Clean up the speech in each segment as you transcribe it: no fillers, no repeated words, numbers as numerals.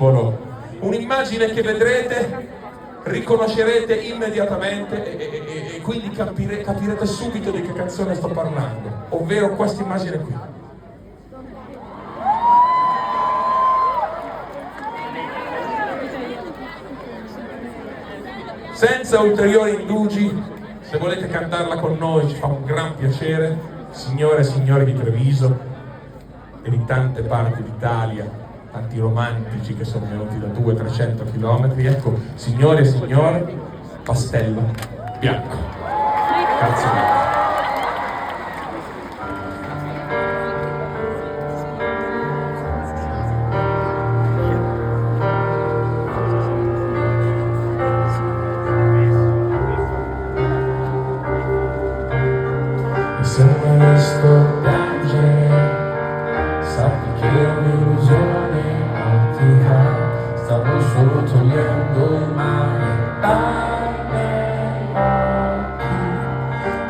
simbolo, un'immagine che vedrete, riconoscerete immediatamente e quindi capirete subito di che canzone sto parlando, ovvero questa immagine qui. Senza ulteriori indugi, se volete cantarla con noi ci fa un gran piacere, signore e signori di Treviso e di tante parti d'Italia, tanti romantici che sono venuti da 200-300 chilometri, ecco, signore e signori, Pastello Bianco. Grazie. Se me sto piangere, sappi che un'illusione ottica, stavo solo togliendo il mare dai miei occhi,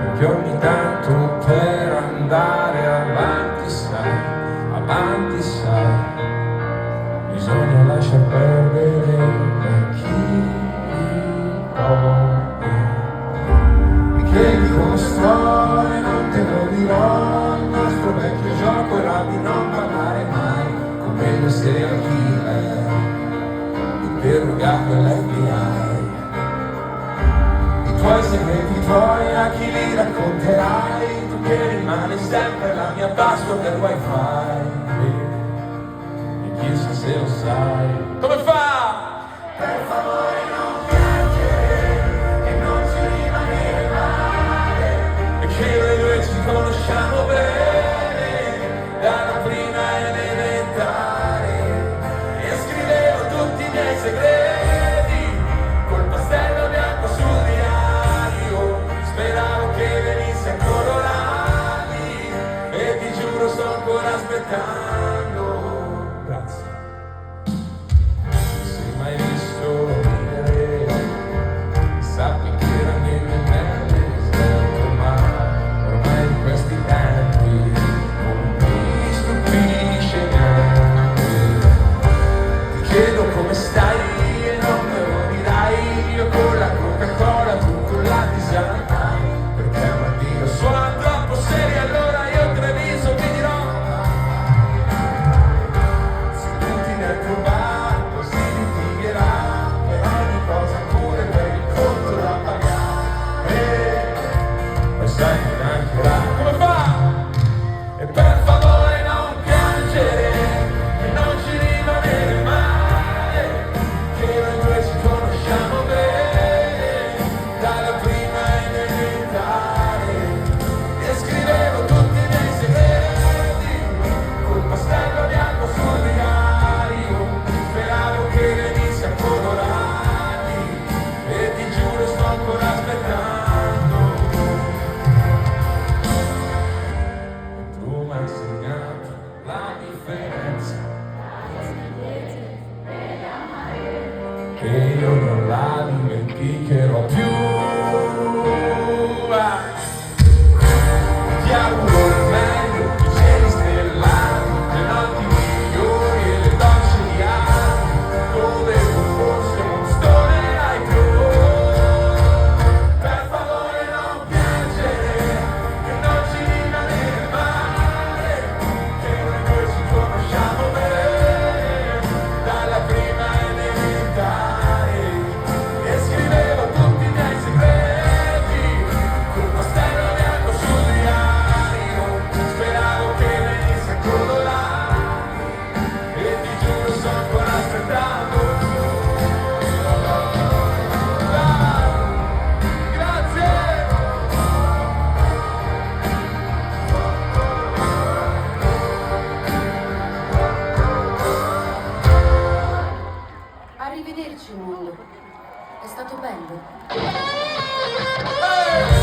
perché ogni tanto per andare avanti sai, bisogna lasciar perdere vecchi ricordi che ricostruo. Te lo dirò, il nostro vecchio gioco era di non parlare mai, come le serial killer, interrogato all'FBI. I tuoi segreti, i tuoi a chi li racconterai, tu che rimani sempre la mia password del wifi. E chissà se lo sai. Come fa? Per favore non piangere e non ci rimanere male, che noi due ci conosciamo bene dalla prima elementare e scrivevo tutti i miei segreti col pastello bianco sul diario, speravo che venisse a colorarli e ti giuro sto ancora aspettando. Grazie. Se mai visto ridere, sappi che era nelle belle questi tempi non mi stupisce neanche. Ti chiedo come stai e non me lo dirai, io con la Coca-Cola, tu con la tisana, perché un mattino suona troppo seria, allora io Treviso ti dirò, seduti nel tuo bar, così litigherà per ogni cosa, pure per il conto da pagare, ma sai che mancherà. Come fa? E per favore non piangere e non ci rimanere male, che noi due ci conosciamo bene dalla prima elementare e scrivevo tutti i miei segreti col pastello bianco sul diario, speravo che venisse a colorarli e ti giuro sto ancora aspettando. Tu mi hai insegnato la differenza, che io non la dimenticherò più. Ti auguro il meglio, i cieli stellati, le notti migliori e le docce di anni, dove tu forse non stonerai più. Per favore non piangere e non ci rimanere male, che noi due ci conosciamo bene dalla prima elementare e scrivevo tutti i miei segreti col pastello bianco sul diario, speravo che venisse a colorarli e ti giuro sto ancora aspettando. Grazie. Arrivederci mondo, è stato bello. Hey!